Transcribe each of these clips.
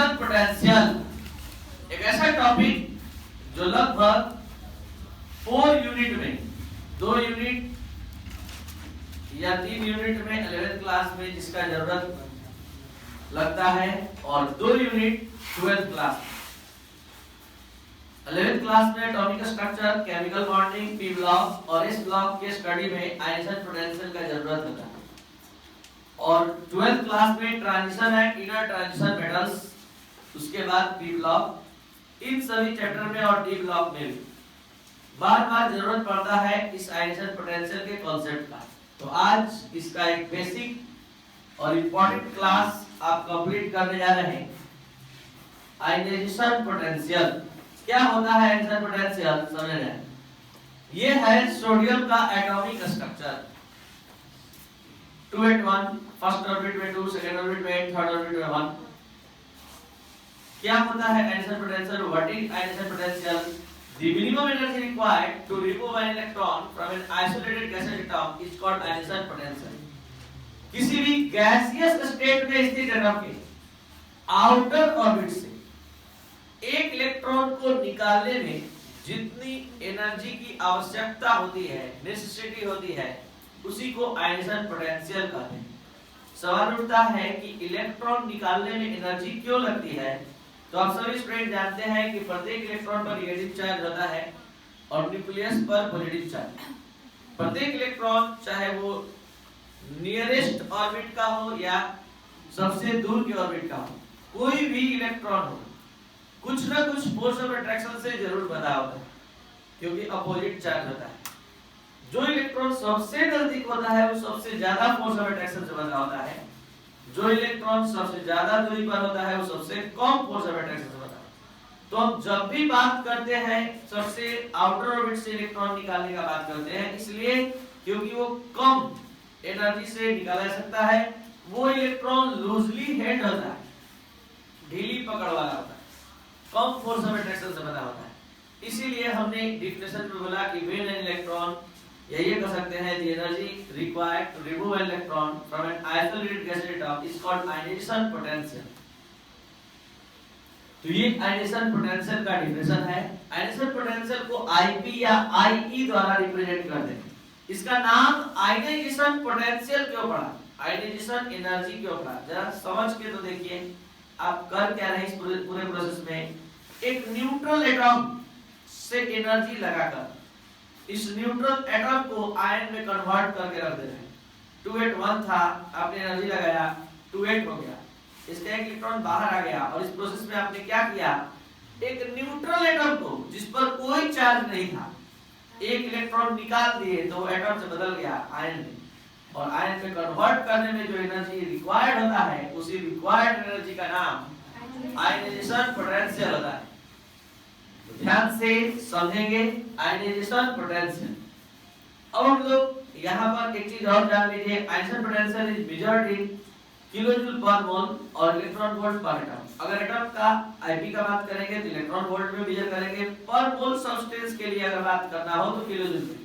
Ionization potential एक ऐसा topic जो लगभग 4 यूनिट में 2 यूनिट या 3 यूनिट में 11th क्लास में जिसका जरूरत लगता है और 2 unit 12th class 11th class में atomic structure, chemical bonding, p block और एस ब्लॉक के स्टडी में आयनाइजेशन पोटेंशियल का जरूरत होता है और 12th क्लास में transition and inner transition metals, उसके बाद पी ब्लॉक, इन सभी चैप्टर में और डी ब्लॉक में भी बार बार जरूरत पड़ता है इस आयनाइजेशन पोटेंशियल के कॉन्सेप्ट का। तो आज इसका एक बेसिक और इम्पोर्टेंट क्लास आप कंप्लीट करने जा रहे हैं। आयनाइजेशन पोटेंशियल क्या होता है? आयनाइजेशन पोटेंशियल समझ रहे हैं, ये है सोडियम का एटॉमिक स्ट्रक्चर 281, फर्स्ट ऑर्बिट में 2, सेकंड ऑर्बिट में 8, थर्ड ऑर्बिट में 1। क्या होता है ionisation potential? What is ionisation potential? The minimum energy required to remove an electron from an isolated gaseous atom is called ionization potential. किसी भी gaseous state में स्थित एटम के आउटर ऑर्बिट से एक इलेक्ट्रॉन को निकालने में जितनी एनर्जी की आवश्यकता होती है, नेसेसिटी होती है, उसी को आयनाइजेशन पोटेंशियल कहते हैं। सवाल उठता है कि इलेक्ट्रॉन निकालने में एनर्जी क्यों लगती है? तो आप सभी स्टूडेंट जानते हैं कि प्रत्येक इलेक्ट्रॉन पर नेगेटिव चार्ज होता है और न्यूक्लियस पर पॉजिटिव चार्ज। प्रत्येक इलेक्ट्रॉन चाहे वो नियरेस्ट ऑर्बिट का हो या सबसे दूर के ऑर्बिट का हो, कोई भी इलेक्ट्रॉन हो, कुछ ना कुछ फोर्स ऑफ अट्रैक्शन से जरूर बंधा होता है क्योंकि अपोजिट चार्ज होता है। जो इलेक्ट्रॉन सबसे नजदीक होता है वो सबसे ज्यादा फोर्स ऑफ अट्रैक्शन से बंधा होता है, जो इलेक्ट्रॉन सबसे ज्यादा दूरी पर होता है वो सबसे कम फोर्स ऑफ अट्रैक्शन से होता है। तो हम जब भी बात करते हैं सबसे आउटर ऑर्बिट से इलेक्ट्रॉन निकालने का बात करते हैं, इसलिए क्योंकि वो कम एनर्जी से निकाला जा सकता है। वो इलेक्ट्रॉन लूजली हेड होता है, ढीली पकड़ वाला होता है, कम फोर्स ऑफ अट्रैक्शन से बना होता है। इसीलिए हमने डिफिनेशन में बोला कि व्हेन एन इलेक्ट्रॉन, या ये कह सकते हैं the energy required to remove an electron from an isolated gaseous atom is called ionization potential। तो ये आयनाइजेशन पोटेंशियल का डिफिनेशन है। आयनाइजेशन पोटेंशियल को Ip या IE द्वारा रिप्रेजेंट करते हैं। इसका नाम आयनाइजेशन पोटेंशियल क्यों पड़ा, आयनाइजेशन एनर्जी क्यों पड़ा, जरा समझ के तो देखिए आप कर क्या रहे हैं इस पूरे प्रोसेस में। एक न्यूट्रल एटम से एनर्जी लगाकर इस न्यूट्रल एटम को आयन में कन्वर्ट करके रख दे रहे हैं। 281 था, आपने एनर्जी लगाया, 28 हो गया, इसका एक इलेक्ट्रॉन बाहर आ गया और इस प्रोसेस में आपने क्या किया, एक न्यूट्रल एटम को जिस पर कोई चार्ज नहीं था, एक इलेक्ट्रॉन निकाल दिए तो एटम से बदल गया आयन में, और आयन में कन्वर्ट करने में जो एनर्जी रिक्वायर्ड होता है उसी रिक्वायर्ड एनर्जी का नाम आयनाइजेशन पोटेंशियल होता है। ध्यान से समझेंगे आयनाइजेशन पोटेंशियल। अब हम लोग यहाँ पर एक चीज और जान लीजिए, ionisation potential is measured in kilojoule per mole और इलेक्ट्रॉन वोल्ट पर एटम। अगर एटम का Ip का बात करेंगे तो इलेक्ट्रॉन वोल्ट में मेजर करेंगे, पर मोल सब्सटेंस के लिए अगर बात करना हो तो किलोजूल में।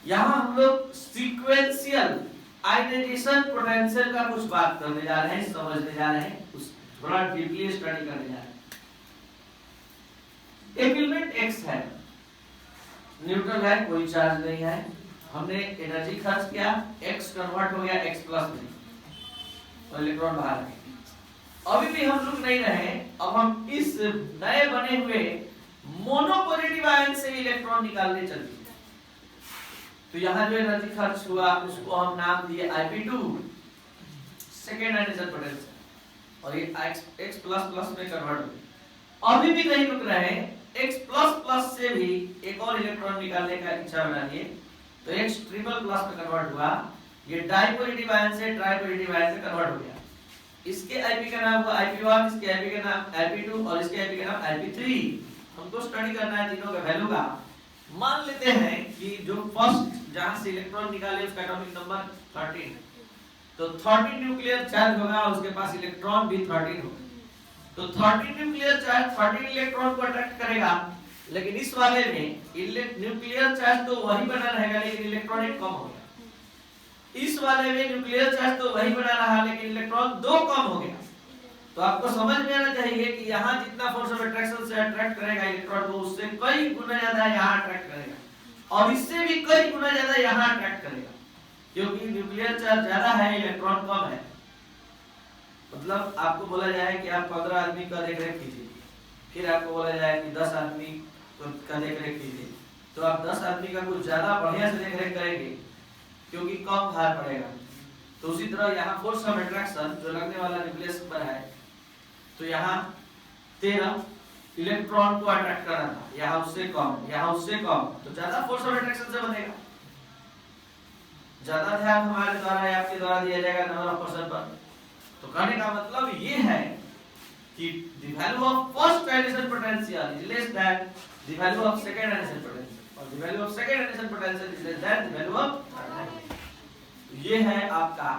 यहाँ हम लोग सीक्वेंशियल आयनाइजेशन पोटेंशियल का कुछ बात करने जा रहे हैं, समझने जा रहे हैं, उस थोड़ा डीपली स्टडी करने जा रहे हैं। एक एलिमेंट X है, न्यूट्रल है, कोई चार्ज नहीं है, हमने एनर्जी खर्च किया, X कन्वर्ट हो गया X प्लस में और इलेक्ट्रॉन बाहर है। अभी भी हम रुक नहीं रहे, अब हम इस नए बने हुए मोनोपॉजिटिव आयन से इलेक्ट्रॉन निकालने चलते हैं। तो यहाँ जो एनर्जी खर्च हुआ उसको हम नाम दिए Ip2, सेकेंड आयनाइजेशन पोटेंशियल, और ये X प्लस प्लस में कन्वर्ट हो गया। अभी भी नहीं रुक रहे हैं, X प्लस प्लस से भी एक और इलेक्ट्रॉन निकालने का इच्छा बनाइए तो X ट्रिपल प्लस में कन्वर्ट हुआ, ये डाइपॉजिटिव आयन से ट्राइपॉजिटिव आयन से कन्वर्ट हो गया। इसके Ip का नाम हुआ Ip1, इसके Ip का नाम Ip2 और इसके Ip का नाम Ip3। हमको स्टडी करना है तीनों के वैल्यू का। मान लेते हैं कि जो फर्स्ट जहां से इलेक्ट्रॉन निकाले उसका एटॉमिक नंबर 13, तो 13 न्यूक्लियर चार्ज होगा, उसके पास इलेक्ट्रॉन भी 13 होगा। तो 13 न्यूक्लियर चार्ज 13 इलेक्ट्रॉन को अट्रैक्ट करेगा, लेकिन इस वाले में न्यूक्लियर चार्ज तो वही बना रहेगा लेकिन इलेक्ट्रॉन एक कम हो गया। इस वाले में न्यूक्लियर चार्ज तो वही बना रहा लेकिन इलेक्ट्रॉन 2 कम हो गया। तो आपको समझ में आना चाहिए कि यहाँ जितना फोर्स ऑफ अट्रैक्शन से अट्रैक्ट करेगा इलेक्ट्रॉन को, उससे कई गुना ज्यादा यहाँ अट्रैक्ट करेगा और इससे भी कई गुना ज्यादा यहाँ अट्रैक्ट करेगा, क्योंकि न्यूक्लियर चार्ज ज्यादा है, इलेक्ट्रॉन कम है। मतलब आपको बोला जाए कि आप 15 आदमी का देखरेख कीजिए, फिर आपको बोला जाए कि 10 आदमी का देखरेख कीजिए, तो आप 10 आदमी का कुछ ज्यादा बढ़िया से देखरेख करेंगे क्योंकि कम भार पड़ेगा। तो उसी तरह यहाँ फोर्स ऑफ अट्रैक्शन जो लगने वाला न्यूक्लियस पर है, तो यहाँ 13 इलेक्ट्रॉन को अट्रैक्ट करना था, यहाँ उससे कम, यहाँ उससे कम, तो ज्यादा फोर्स ऑफ अट्रैक्शन से बनेगा। ज्यादा ध्यान हमारे द्वारा या आपके द्वारा दिया जाएगा नंबर ऑफ पर्सन पर। तो कहने का मतलब ये है कि the value of first addition potential is less than the value of second addition potential, और the value of second addition potential is less than the value of, ये है आपका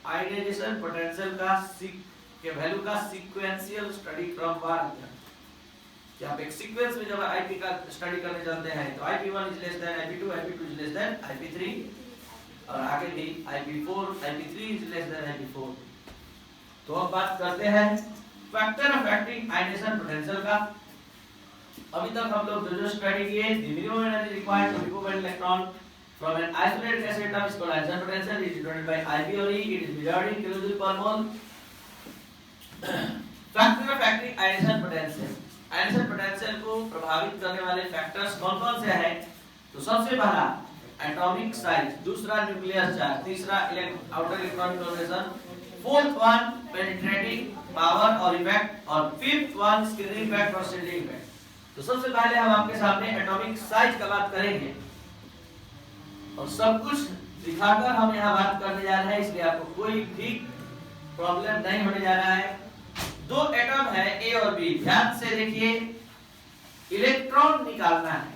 आयनाइजेशन पोटेंशियल का के वैल्यू का सीक्वेंशियल स्टडी क्रम वार कि आप एक सीक्वेंस में जब आईपी का स्टडी करने चलते हैं तो IP1 is less than IP2, IP2 is less than IP3, और आगे भी IP4, IP3 is less than IP4। तो अब बात करते हैं फैक्टर अफेक्टिंग आयनाइजेशन पोटेंशियल का। अभी तक हम लोग जो स्टडी किए, the minimum energy required to remove an electron from an isolated gas atom is called action potential, is denoted by IP or E, it is measured in kilojoule per mole। Factor affecting ionisation potential, ionisation potential को प्रभावित करने वाले factors कौन-कौन से हैं? तो सबसे पहला एटॉमिक साइज, दूसरा न्यूक्लियर चार्ज, तीसरा outer electronic donation, fourth one penetrating power और इफेक्ट, और फिफ्थ वन स्क्रीनिंग इफेक्ट और शील्डिंग इफेक्ट। तो सबसे पहले हम आपके सामने एटॉमिक साइज का बात करेंगे और सब कुछ दिखाकर हम यहाँ बात करने जा रहे हैं, इसलिए आपको कोई भी प्रॉब्लम नहीं होने जा रहा है। दो एटम है ए और बी, ध्यान से देखिए, इलेक्ट्रॉन निकालना है।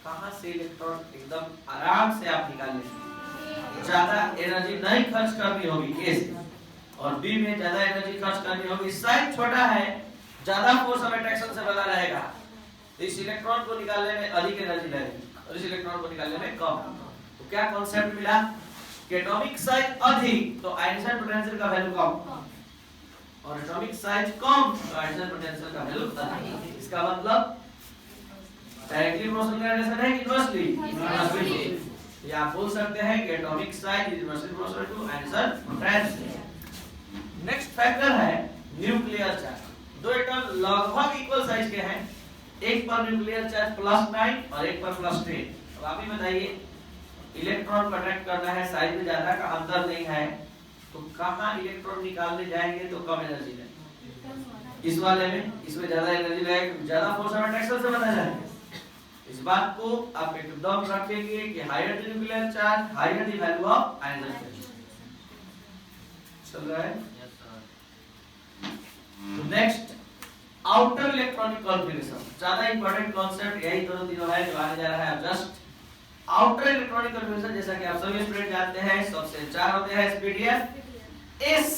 कहां से इलेक्ट्रॉन? एकदम आराम से आप निकालेंगे, ज्यादा एनर्जी नहीं खर्च करनी होगी ए से, और बी में ज्यादा एनर्जी खर्च करनी होगी। साइज छोटा है, ज्यादा फोर्स ऑफ अट्रैक्शन से बना रहेगा, तो इस इलेक्ट्रॉन को निकालने में अधिक एनर्जी लगेगी और इस इलेक्ट्रॉन को निकालने में कम। तो क्या कॉन्सेप्ट मिला कि एटॉमिक साइज अधिक तो आयनाइजेशन पोटेंशियल का वैल्यू कम, और एटॉमिक साइज कम तो आयनाइजेशन पोटेंशियल का वैल्यू अधिक। इसका मतलब डायरेक्टली प्रोपोर्शनल रिलेशन है कि इनवर्सली? या आप बोल सकते हैं कि atomic size is inversely proportional to ionisation potential. Next factor है न्यूक्लियर चार्ज। दो एटम लगभग इक्वल साइज के हैं, एक पर न्यूक्लियर चार्ज +9 और एक पर +10। अब आप ही बताइए, इलेक्ट्रॉन को अट्रैक्ट करना है, साइज में ज्यादा का अंतर नहीं है, तो कहां इलेक्ट्रॉन निकालने जाएंगे तो कम एनर्जी लगेगी? इस वाले में, इसमें ज्यादा एनर्जी लगेगी, ज्यादा फोर्स ऑफ अट्रैक्शन से बना जाएगा। इस बात को आप एकदम रखेंगे कि higher the nuclear charge higher the value of ionisation. चल रहा है? तो नेक्स्ट आउटर इलेक्ट्रॉनिक कॉन्फ़िगरेशन, ज्यादा इंपॉर्टेंट कॉन्सेप्ट यही दोनों तीनों है जो आने जा रहा है। जस्ट आउटर इलेक्ट्रॉनिक कॉन्फ़िगरेशन, जैसा कि आप सभी स्टूडेंट जानते हैं, सबसे 4 होते हैं एसपीडीएफ। एस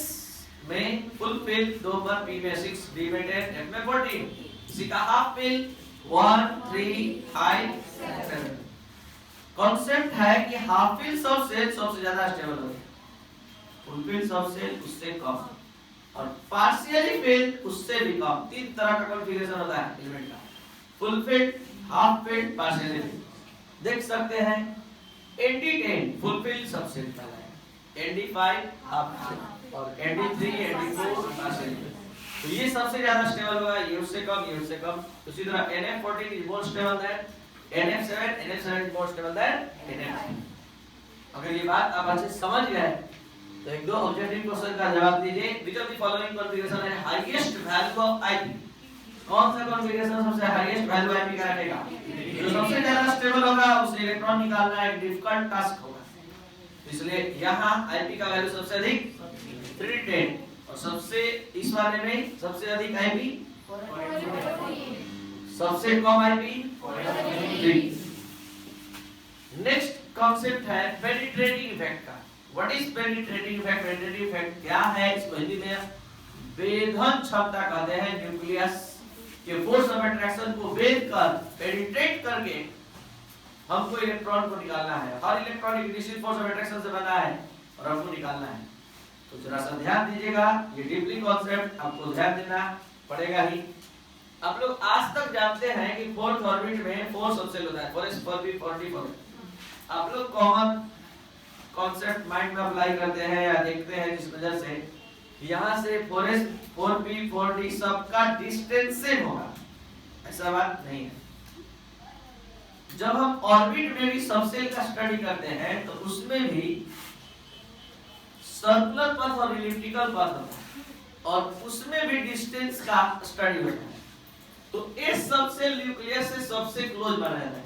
में फुल फिल 2 पर, पी में 6, डी में 10, एफ में 14, सी का हाफ फिल 1, 3, 5, 7। कॉन्सेप्ट है कि हाफ फिल सब सेल सबसे ज्यादा स्टेबल होते हैं, फुल फिल सब सेल उससे कम, और पार्शियली फिल उससे भी कम। 3 तरह का कॉन्फ़िगरेशन होता है एलिमेंट का, full fill, half fill, partially fill. देख सकते हैं ND10 फुल फिल सबसे पहला है, ND5 हाफ फिल, और ND3, ND4 पार्शियली फिल। तो ये सबसे ज्यादा स्टेबल होगा, ये उससे कम, ये उससे कम। उसी तरह NF14 is more stable then NF7, NF7 is more stable then NF। अगर ये बात आप अच्छे से समझ गए तो एक दो ऑब्जेक्टिव क्वेश्चन का जवाब दीजिए। Which of the following configuration है हाईएस्ट वैल्यू ऑफ आईपी? कौन सा कॉन्फ़िगरेशन सबसे हाईएस्ट वैल्यू आईपी का रखेगा? जो सबसे ज्यादा स्टेबल होगा उसे इलेक्ट्रॉन निकालना एक डिफिकल्ट टास्क होगा, इसलिए यहाँ आईपी का वैल्यू सबसे अधिक 310, और सबसे इस वाले में सबसे अधिक आईपी, सबसे कम आईपी 3। नेक्स्ट कॉन्सेप्ट है पेनिट्रेटिंग इफेक्ट का। What is penetrating effect? Penetrating effect क्या है? इसको हिंदी में वेधन क्षमता कहते हैं। न्यूक्लियस के फोर्स ऑफ अट्रैक्शन को वेध कर, पेनिट्रेट करके हमको इलेक्ट्रॉन को निकालना है। हर इलेक्ट्रॉन एक निश्चित फोर्स ऑफ अट्रैक्शन से बना है और हमको निकालना है। तो जरा सा ध्यान दीजिएगा, ये डीपली कॉन्सेप्ट आपको ध्यान देना पड़ेगा ही। आप लोग आज तक जानते हैं कि फोर्थ ऑर्बिट में 4 सबसेल होता है, 4s 4p 4d 4। आप लोग कॉमन कॉन्सेप्ट माइंड में अप्लाई करते हैं या देखते हैं जिस वजह से यहाँ से 4s 4p 4d सबका डिस्टेंस सेम होगा, ऐसा बात नहीं है। जब हम ऑर्बिट में भी सबसेल का स्टडी करते हैं तो उसमें भी सर्कुलर पथ और एलिप्टिकल पथ होता है और उसमें भी डिस्टेंस का स्टडी होता है। तो एस सबसेल न्यूक्लियस से सबसे क्लोज बना रहता है,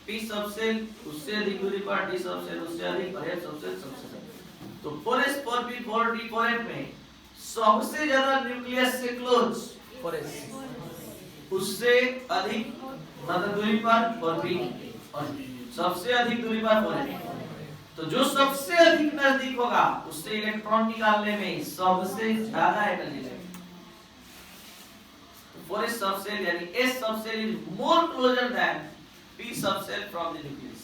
पी सबसेल उससे अधिक दूरी पर, डी सबसेल उससे अधिक और एफ सबसेल सबसे अधिक। तो 4s 4p 4d 4f में सबसे ज्यादा न्यूक्लियस से क्लोज 4s, उससे अधिक मतलब दूरी पर 4p और सबसे अधिक दूरी पर 4f। तो जो सबसे अधिक नजदीक होगा उससे इलेक्ट्रॉन निकालने में सबसे ज्यादा एनर्जी लगेगी। तो 4s सबसेल यानी s subshell is more closer then p subshell from the nucleus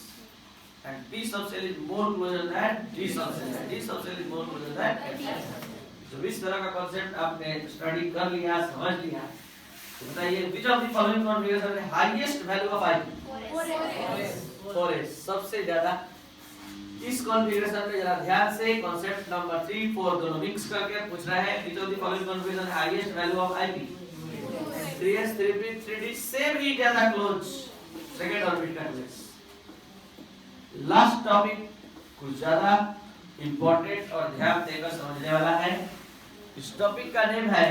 and p subshell is more closer then d subshell, d subshell is more closer then f subshell. तो इस तरह का concept आपने study कर लिया, समझ लिया, तो बताइए which of the following configuration है highest value of ip? 4s सबसे ज्यादा। इस कॉन्फ़िगरेशन में जरा ध्यान से कांसेप्ट नंबर 3 4 दोनों मिक्स करके पूछ रहा है which of the following configuration है highest value of ip? 3s 3p 3d same ही ज्यादा क्लोज, सेकंड ऑर्बिट का क्लोज। लास्ट टॉपिक कुछ ज्यादा इंपॉर्टेंट और ध्यान देकर समझने वाला है। इस टॉपिक का नेम है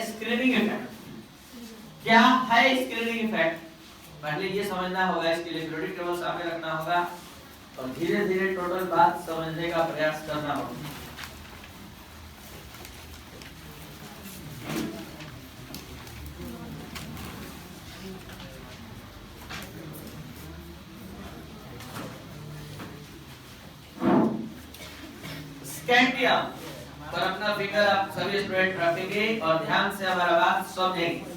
स्क्रीनिंग इफेक्ट। क्या है स्क्रीनिंग इफेक्ट? पहले ये समझना होगा, इसके लिए पीरियोडिक टेबल सामने रखना होगा और धीरे धीरे टोटल बात समझने का प्रयास करना होगा। स्कैंडियम पर अपना फिगर आप सभी स्टूडेंट रखेंगे और ध्यान से हमारा बात समझेंगे।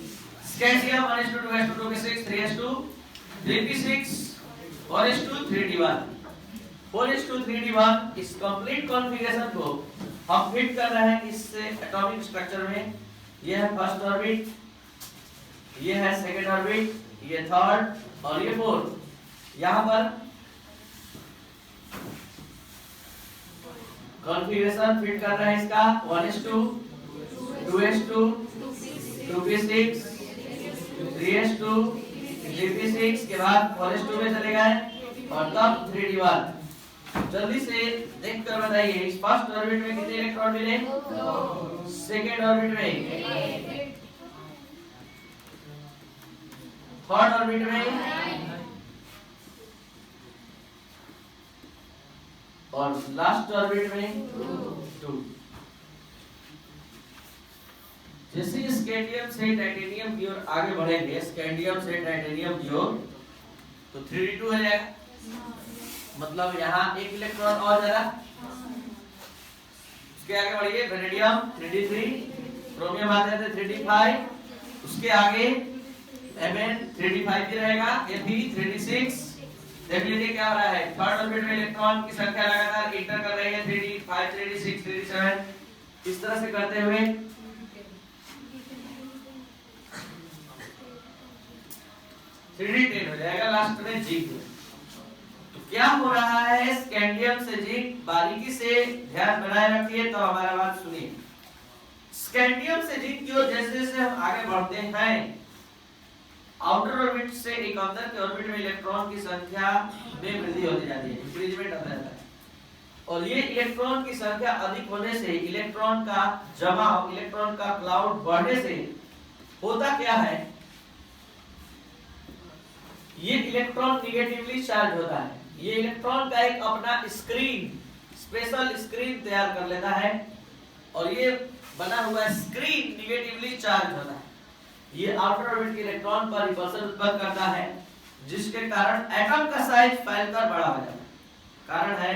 Scandium 1:2 2:2 2:6 3:2 3p6 4:2 3d1 4:2 3d1। इस कंप्लीट कॉन्फ़िगरेशन को हम फिट कर रहे हैं इस एटॉमिक स्ट्रक्चर में। यह है फर्स्ट ऑर्बिट, यह है सेकंड ऑर्बिट, ये थर्ड और ये फोर्थ। यहां पर कॉन्फ़िगरेशन फिट कर रहे हैं इसका 1:2 2:2 2p6 3:2 3p6 के बाद 4:2 में चले गए और तब 3d1। जल्दी से देखकर बताइए इस फर्स्ट ऑर्बिट में कितने इलेक्ट्रॉन मिले? सेकंड ऑर्बिट में, थर्ड ऑर्बिट में और लास्ट ऑर्बिट में 2। जैसे स्कैंडियम से टाइटेनियम की ओर आगे बढ़ेंगे, स्कैंडियम से टाइटेनियम की ओर, तो 3d2 हो जाएगा, मतलब यहाँ एक इलेक्ट्रॉन और ज्यादा। उसके आगे बढ़िए वेनेडियम 3d3, क्रोमियम आ जाते 3d5, उसके आगे Mn 3d5 भी रहेगा, Fe 3d6। देख लीजिए क्या हो रहा है, थर्ड ऑर्बिट में इलेक्ट्रॉन की संख्या लगातार इंटर कर रही है 3d5 3d6 3d7। इस तरह से करते हुए 3d10 हो जाएगा लास्ट में जिंक। तो क्या हो रहा है, स्कैंडियम से जिंक, बारीकी से ध्यान बनाए रखिए तो हमारा बात सुनिए। स्कैंडियम से जिंक की ओर जैसे जैसे हम आगे बढ़ते हैं, आउटर ऑर्बिट से एक अंदर के ऑर्बिट में इलेक्ट्रॉन की संख्या में वृद्धि होती जाती है, इंक्रीजमेंट होता रहता है। और ये इलेक्ट्रॉन की संख्या अधिक होने से, इलेक्ट्रॉन का जमाव, इलेक्ट्रॉन का क्लाउड बढ़ने से होता क्या है, ये इलेक्ट्रॉन निगेटिवली चार्ज होता है। ये इलेक्ट्रॉन का एक अपना स्क्रीन, स्पेशल स्क्रीन तैयार कर लेता है और ये बना हुआ स्क्रीन निगेटिवली चार्ज होता है। ये आउटर ऑर्बिट के इलेक्ट्रॉन पर रिपल्सन उत्पन्न करता है, जिसके कारण एटम का साइज फैलकर बड़ा हो जाता है। कारण है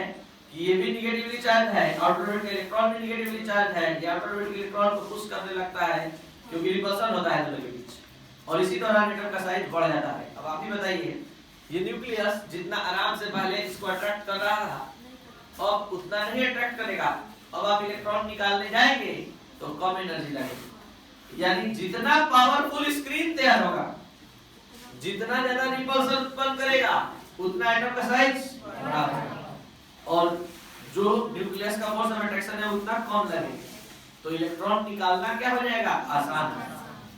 कि ये भी निगेटिवली चार्ज है, आउटर ऑर्बिट का इलेक्ट्रॉन भी निगेटिवली चार्ज है, ये आउटर ऑर्बिट के इलेक्ट्रॉन को पुश करने लगता है, क्योंकि रिपल्सन होता है दोनों के बीच, और इसी दौरान एटम का साइज बढ़ जाता है। अब आप ही बताइए, ये न्यूक्लियस जितना आराम से पहले इसको अट्रैक्ट कर रहा था, अब उतना नहीं अट्रैक्ट करेगा। अब आप इलेक्ट्रॉन निकालने जाएंगे तो कम एनर्जी लगेगी, यानी जितना पावरफुल स्क्रीन तैयार होगा, जितना ज्यादा रिपल्सन उत्पन्न करेगा, उतना एटम का साइज बड़ा होगा, और जो न्यूक्लियस का फोर्स ऑफ अट्रैक्शन है उतना कम लगेगा, तो इलेक्ट्रॉन निकालना क्या हो जाएगा, आसान हो।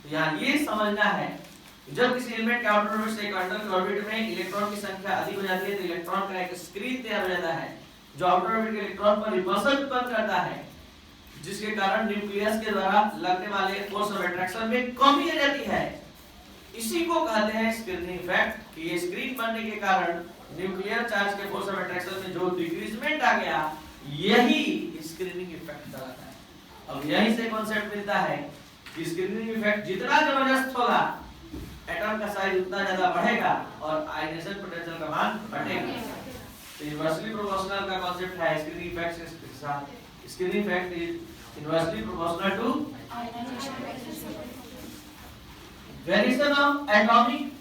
तो यहाँ ये समझना है, जब किसी एलिमेंट के आउटर ऑर्बिट से इंटर ऑर्बिट में इलेक्ट्रॉन की संख्या अधिक हो जाती है, तो इलेक्ट्रॉन का एक स्क्रीन तैयार हो जाता है जो आउटर ऑर्बिट के इलेक्ट्रॉन पर रिपल्सन उत्पन्न करता है, जिसके कारण न्यूक्लियस के द्वारा लगने वाले फोर्स ऑफ अट्रैक्शन में कमी आ जाती है। इसी को कहते हैं स्क्रीनिंग इफेक्ट, कि ये स्क्रीन बनने के कारण न्यूक्लियर चार्ज के फोर्स ऑफ अट्रैक्शन में जो डिक्रीजमेंट आ गया, यही स्क्रीनिंग इफेक्ट कहलाता है। अब यही से कॉन्सेप्ट मिलता है कि स्क्रीनिंग इफेक्ट जितना जबरदस्त होगा, एटम का साइज उतना ज्यादा बढ़ेगा और आयनाइजेशन पोटेंशियल का मान बढ़ेगा। तो इनवर्सली प्रोपोर्शनल का कॉन्सेप्ट है स्क्रीनिंग इफेक्ट के साथ। Screening effect is inversely proportional to variation of atomic,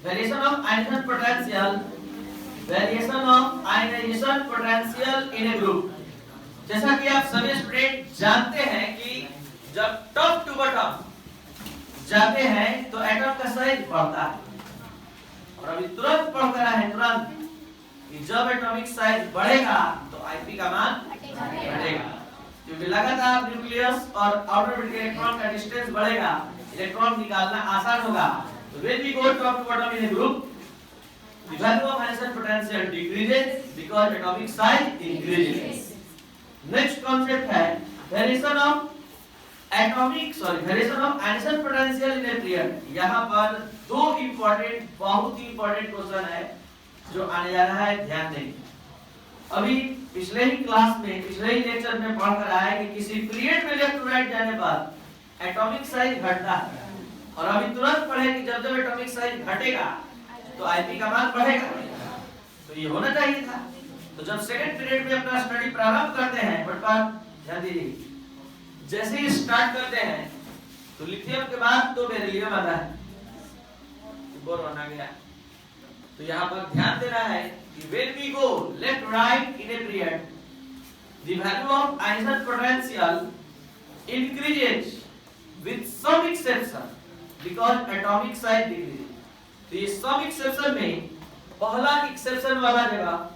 variation of ionization potential, variation of ionization potential in a group. जैसा कि आप सभी स्टूडेंट जानते हैं कि जब टॉप टू बॉटम जाते हैं तो एटम का साइज बढ़ता है, और अभी तुरंत पढ़ कर है तुरंत कि जब एटॉमिक साइज बढ़ेगा तो आईपी का मान बढ़ेगा, क्योंकि लगातार न्यूक्लियस और आउटर ऑर्बिट के इलेक्ट्रॉन का डिस्टेंस बढ़ेगा, इलेक्ट्रॉन निकालना आसान होगा। तो when we go top to bottom in a group, the value of ionization potential decreases because atomic size increases. Next concept है variation of variation of ionization potential in a period. यहाँ पर दो important, बहुत ही important question है जो आने जा रहा है, ध्यान देंगे। अभी पिछले ही क्लास में, पिछले ही लेक्चर में पढ़ कर आया कि किसी पीरियड में लेफ्ट टू राइट जाने पर एटॉमिक साइज घटता है, और अभी तुरंत पढ़े कि जब जब एटॉमिक साइज घटेगा तो आईपी का मान बढ़ेगा। तो ये होना चाहिए था। तो जब सेकंड पीरियड में अपना स्टडी प्रारंभ करते हैं, बट ध्यान दीजिए, जैसे ही स्टार्ट करते हैं तो लिथियम के बाद तो बेरिलियम आता है, बोरॉन आ गया। तो यहाँ पर ध्यान देना है कि when we go left right in a period, the value of ionization potential increases with some exception because atomic size decreases. तो ये सब एक्सेप्शन में पहला एक्सेप्शन वाला जगह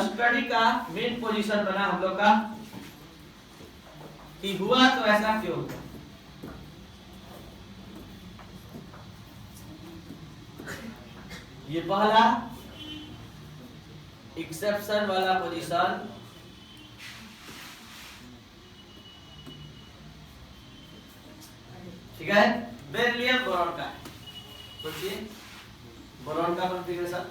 स्टडी का मेन पोजीशन बना हम लोग का कि हुआ तो ऐसा क्यों होता। ये पहला एक्सेप्शन वाला पोजीशन ठीक है, बेरिलियम बोरॉन का। सोचिए बोरॉन का कॉन्फ़िगरेशन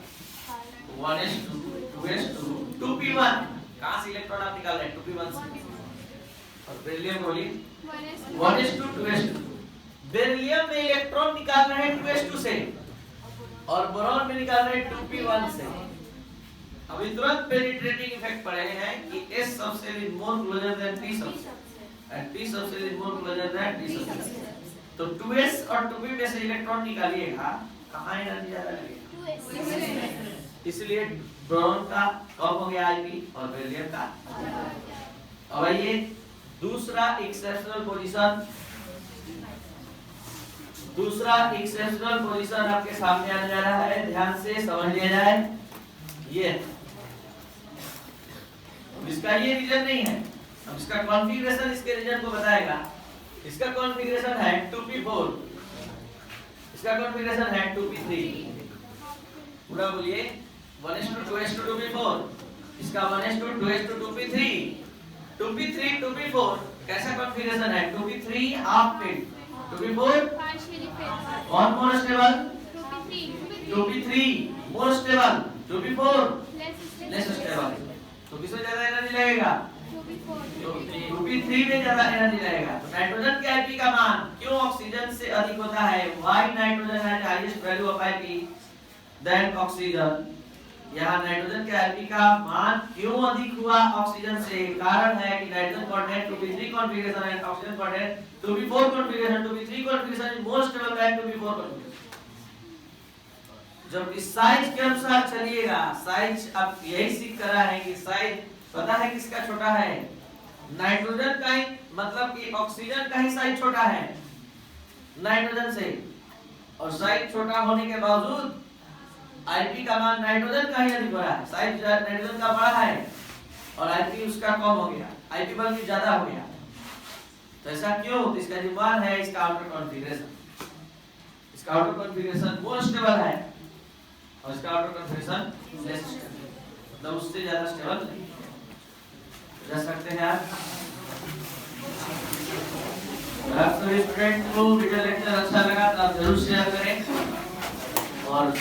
1s2 2s2 2p1, कहां से इलेक्ट्रॉन आप निकाल रहे हैं 2p1 से, और बेरिलियम बोलिए 1s2 2s2। बेरिलियम में इलेक्ट्रॉन निकाल रहे हैं 2s2 से, और बोरॉन में निकाल रहे हैं 2p1 से। अभी तुरंत पेनिट्रेटिंग इफेक्ट पढ़े हैं कि s subshell is more closer then p subshell and p subshell is more closer then d subshell. तो 2s और 2p में से इलेक्ट्रॉन निकालिएगा, कहां एनर्जी ज्यादा लगेगा, इसलिए बोरॉन का कम हो गया आईपी और बेरिलियम का। अब ये दूसरा एक्सेप्शनल पोजीशन, दूसरा एक्सेप्शनल पोजीशन आपके सामने आने जा रहा है, ध्यान से समझ लिया जाए। ये इसका ये रीजन नहीं है, अब इसका कॉन्फ़िगरेशन इसके रीजन को बताएगा। इसका कॉन्फ़िगरेशन है 2p4, इसका कॉन्फ़िगरेशन है 2p3। पूरा बोलिए 1s2 2s2 2p4, इसका 1s2 2s2 2p3 2p3 2p4 कैसा कॉन्फ़िगरेशन है 2p3 half filled 2p4 one more stable 2p3 more stable 2p4 less stable. तो किसमें ज्यादा एनर्जी लगेगा 2p3 में ज्यादा एनर्जी लगेगा। तो नाइट्रोजन के आईपी का मान क्यों ऑक्सीजन से अधिक होता है, why nitrogen has highest value of IP than oxygen. यहाँ नाइट्रोजन के Lp का मान क्यों अधिक हुआ ऑक्सीजन से? कारण है कि nitrogen content 2p3 configuration and oxygen content 2p4 configuration. 2p3 configuration is more stable than 2p4 configuration. जबकि साइज के अनुसार चलिएगा, साइज अब यही सीख करा है कि साइज पता है किसका छोटा है? नाइट्रोजन का ही, मतलब कि ऑक्सीजन का ही साइज छोटा है नाइट्रोजन से, और साइज छोटा होने के बावजूद Lp का मान नाइट्रोजन का ही अधिक हो रहा है। साइज नाइट्रोजन का बड़ा है और Lp उसका कम हो गया, Lp बल्कि ज्यादा हो गया। तो ऐसा क्यों? तो इसका जिम्मेदार है इसका आउटर कॉन्फ़िगरेशन। इसका आउटर कॉन्फ़िगरेशन मोर स्टेबल है और इसका आउटर कॉन्फ़िगरेशन लेस स्टेबल, मतलब उससे ज्यादा स्टेबल नहीं। जा सकते हैं आप। आप सभी स्टूडेंट को वीडियो लेक्चर अच्छा लगा तो आप जरूर शेयर करें और